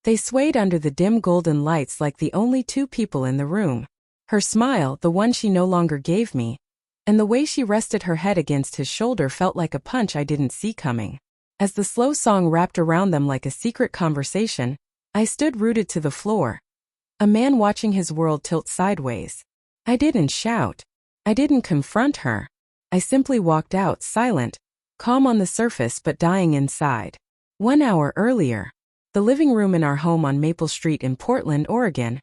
They swayed under the dim golden lights like the only two people in the room. Her smile, the one she no longer gave me, and the way she rested her head against his shoulder felt like a punch I didn't see coming. As the slow song wrapped around them like a secret conversation, I stood rooted to the floor, a man watching his world tilt sideways. I didn't shout. I didn't confront her. I simply walked out, silent, calm on the surface but dying inside. 1 hour earlier, the living room in our home on Maple Street in Portland, Oregon,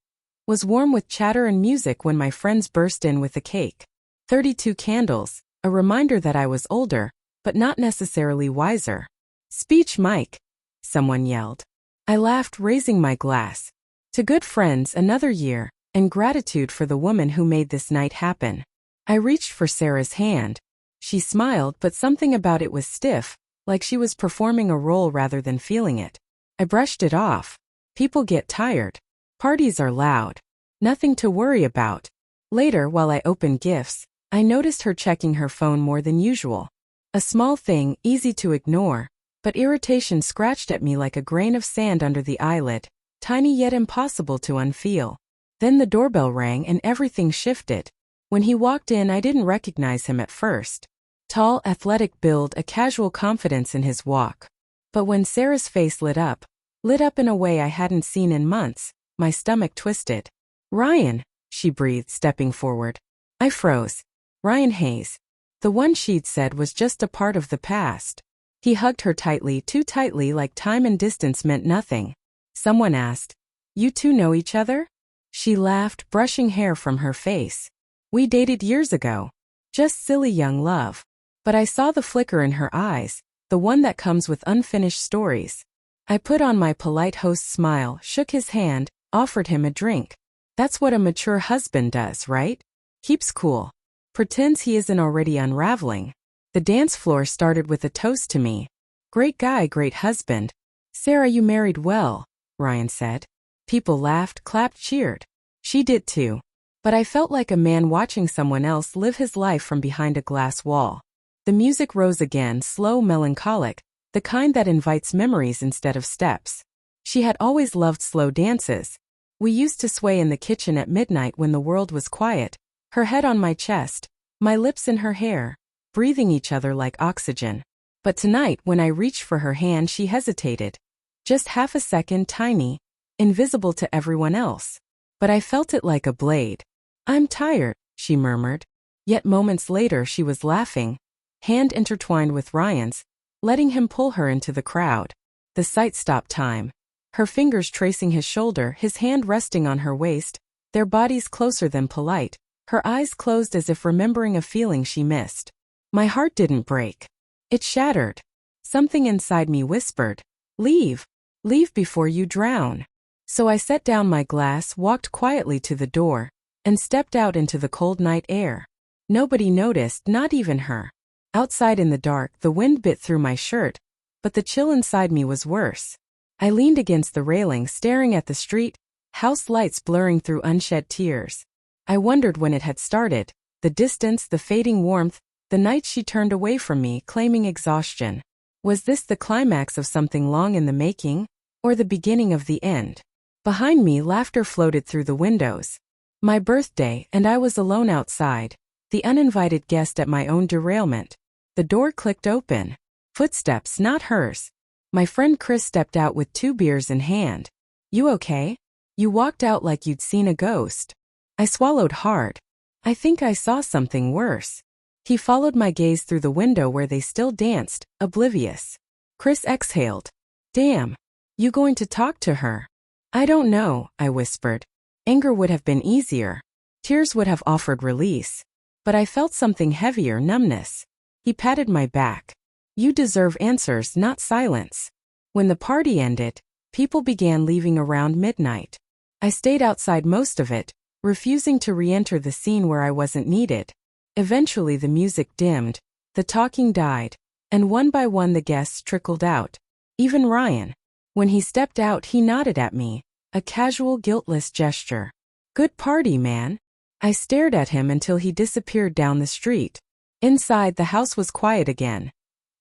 was warm with chatter and music when my friends burst in with a cake. 32 candles, a reminder that I was older, but not necessarily wiser. "Speech, Mike," someone yelled. I laughed, raising my glass. To good friends, another year, and gratitude for the woman who made this night happen. I reached for Sarah's hand. She smiled, but something about it was stiff, like she was performing a role rather than feeling it. I brushed it off. People get tired. Parties are loud. Nothing to worry about. Later, while I opened gifts, I noticed her checking her phone more than usual. A small thing, easy to ignore, but irritation scratched at me like a grain of sand under the eyelid, tiny yet impossible to unfeel. Then the doorbell rang and everything shifted. When he walked in, I didn't recognize him at first. Tall, athletic build, a casual confidence in his walk. But when Sarah's face lit up in a way I hadn't seen in months, my stomach twisted. "Ryan," she breathed, stepping forward. I froze. Ryan Hayes. The one she'd said was just a part of the past. He hugged her tightly, too tightly, like time and distance meant nothing. Someone asked, "You two know each other?" She laughed, brushing hair from her face. "We dated years ago. Just silly young love." But I saw the flicker in her eyes, the one that comes with unfinished stories. I put on my polite host smile, shook his hand, offered him a drink. That's what a mature husband does, right? Keeps cool. Pretends he isn't already unraveling. The dance floor started with a toast to me. "Great guy, great husband. Sarah, you married well," Ryan said. People laughed, clapped, cheered. She did too. But I felt like a man watching someone else live his life from behind a glass wall. The music rose again, slow, melancholic, the kind that invites memories instead of steps. She had always loved slow dances. We used to sway in the kitchen at midnight when the world was quiet, her head on my chest, my lips in her hair, breathing each other like oxygen. But tonight, when I reached for her hand, she hesitated. Just half a second, tiny, invisible to everyone else. But I felt it like a blade. "I'm tired," she murmured. Yet moments later she was laughing, hand intertwined with Ryan's, letting him pull her into the crowd. The sight stopped time. Her fingers tracing his shoulder, his hand resting on her waist, their bodies closer than polite, her eyes closed as if remembering a feeling she missed. My heart didn't break. It shattered. Something inside me whispered, "Leave. Leave before you drown." So I set down my glass, walked quietly to the door, and stepped out into the cold night air. Nobody noticed, not even her. Outside in the dark, the wind bit through my shirt, but the chill inside me was worse. I leaned against the railing, staring at the street, house lights blurring through unshed tears. I wondered when it had started, the distance, the fading warmth, the nights she turned away from me, claiming exhaustion. Was this the climax of something long in the making, or the beginning of the end? Behind me, laughter floated through the windows. My birthday, and I was alone outside, the uninvited guest at my own derailment. The door clicked open. Footsteps, not hers. My friend Chris stepped out with 2 beers in hand. "You okay? You walked out like you'd seen a ghost." I swallowed hard. I think I saw something worse. He followed my gaze through the window where they still danced, oblivious. Chris exhaled. "Damn. You going to talk to her?" "I don't know," I whispered. Anger would have been easier. Tears would have offered release. But I felt something heavier, numbness. He patted my back. "You deserve answers, not silence." When the party ended, people began leaving around midnight. I stayed outside most of it, refusing to re-enter the scene where I wasn't needed. Eventually the music dimmed, the talking died, and one by one the guests trickled out. Even Ryan. When he stepped out, he nodded at me, a casual, guiltless gesture. "Good party, man." I stared at him until he disappeared down the street. Inside, the house was quiet again.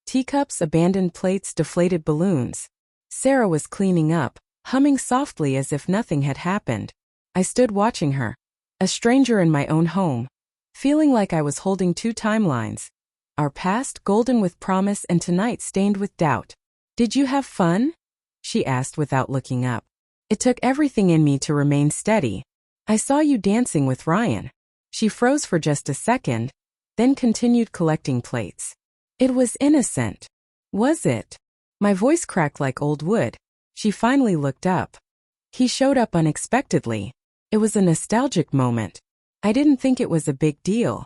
Teacups, abandoned plates, deflated balloons. Sarah was cleaning up, humming softly as if nothing had happened. I stood watching her, a stranger in my own home, feeling like I was holding two timelines. Our past golden with promise and tonight stained with doubt. "Did you have fun?" she asked without looking up. It took everything in me to remain steady. "I saw you dancing with Ryan." She froze for just a second, then continued collecting plates. "It was innocent. Was it?" My voice cracked like old wood. She finally looked up. "He showed up unexpectedly. It was a nostalgic moment. I didn't think it was a big deal."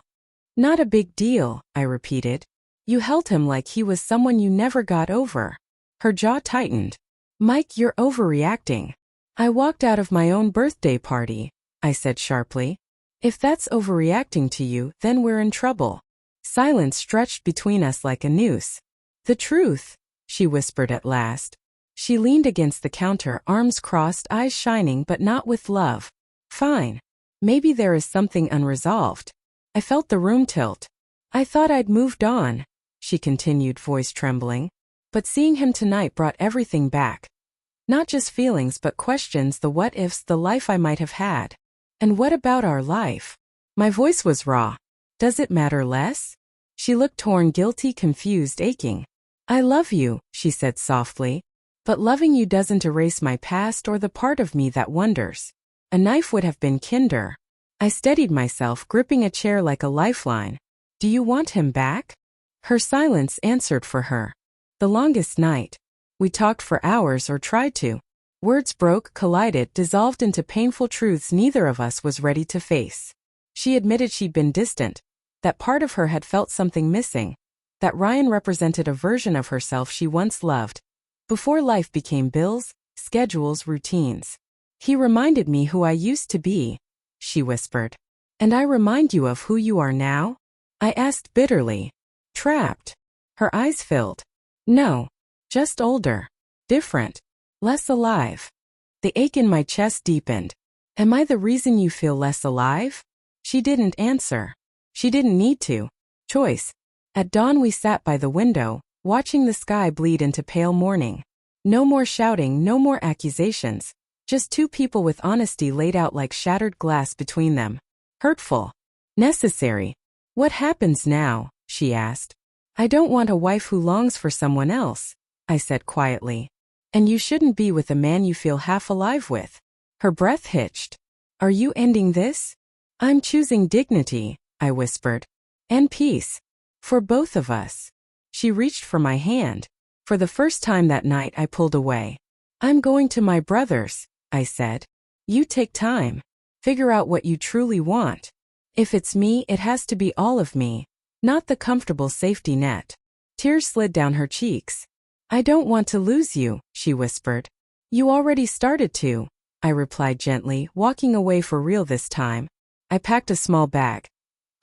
"Not a big deal," I repeated. "You held him like he was someone you never got over." Her jaw tightened. "Mike, you're overreacting." "I walked out of my own birthday party," I said sharply. "If that's overreacting to you, then we're in trouble." Silence stretched between us like a noose. "The truth," she whispered at last. She leaned against the counter, arms crossed, eyes shining, but not with love. "Fine. Maybe there is something unresolved." I felt the room tilt. "I thought I'd moved on," she continued, voice trembling. "But seeing him tonight brought everything back. Not just feelings but questions, the what-ifs, the life I might have had. And what about our life?" My voice was raw. "Does it matter less?" She looked torn, guilty, confused, aching. "I love you," she said softly. "But loving you doesn't erase my past or the part of me that wonders." A knife would have been kinder. I steadied myself, gripping a chair like a lifeline. "Do you want him back?" Her silence answered for her. The longest night. We talked for hours, or tried to. Words broke, collided, dissolved into painful truths neither of us was ready to face. She admitted she'd been distant, that part of her had felt something missing, that Ryan represented a version of herself she once loved, before life became bills, schedules, routines. "He reminded me who I used to be," she whispered. "And I remind you of who you are now?" I asked bitterly. "Trapped." Her eyes filled. "No. Just older. Different. Less alive." The ache in my chest deepened. "Am I the reason you feel less alive?" She didn't answer. She didn't need to. Choice. At dawn we sat by the window, watching the sky bleed into pale morning. No more shouting, no more accusations. Just two people with honesty laid out like shattered glass between them. Hurtful. Necessary. "What happens now?" she asked. "I don't want a wife who longs for someone else," I said quietly. "And you shouldn't be with a man you feel half alive with." Her breath hitched. "Are you ending this?" "I'm choosing dignity," I whispered. "And peace. For both of us." She reached for my hand. For the first time that night I pulled away. "I'm going to my brother's," I said. "You take time. Figure out what you truly want. If it's me, it has to be all of me, not the comfortable safety net." Tears slid down her cheeks. "I don't want to lose you," she whispered. "You already started to," I replied gently, walking away for real this time. I packed a small bag.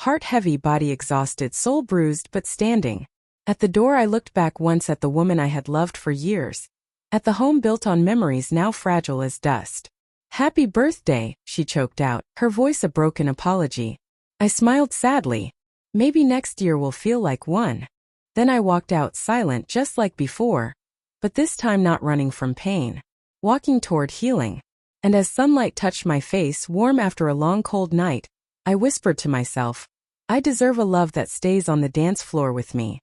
Heart heavy, body exhausted, soul bruised but standing. At the door I looked back once at the woman I had loved for years. At the home built on memories now fragile as dust. "Happy birthday," she choked out, her voice a broken apology. I smiled sadly. Maybe next year will feel like one. Then I walked out, silent just like before, but this time not running from pain. Walking toward healing. And as sunlight touched my face, warm after a long cold night, I whispered to myself, "I deserve a love that stays on the dance floor with me."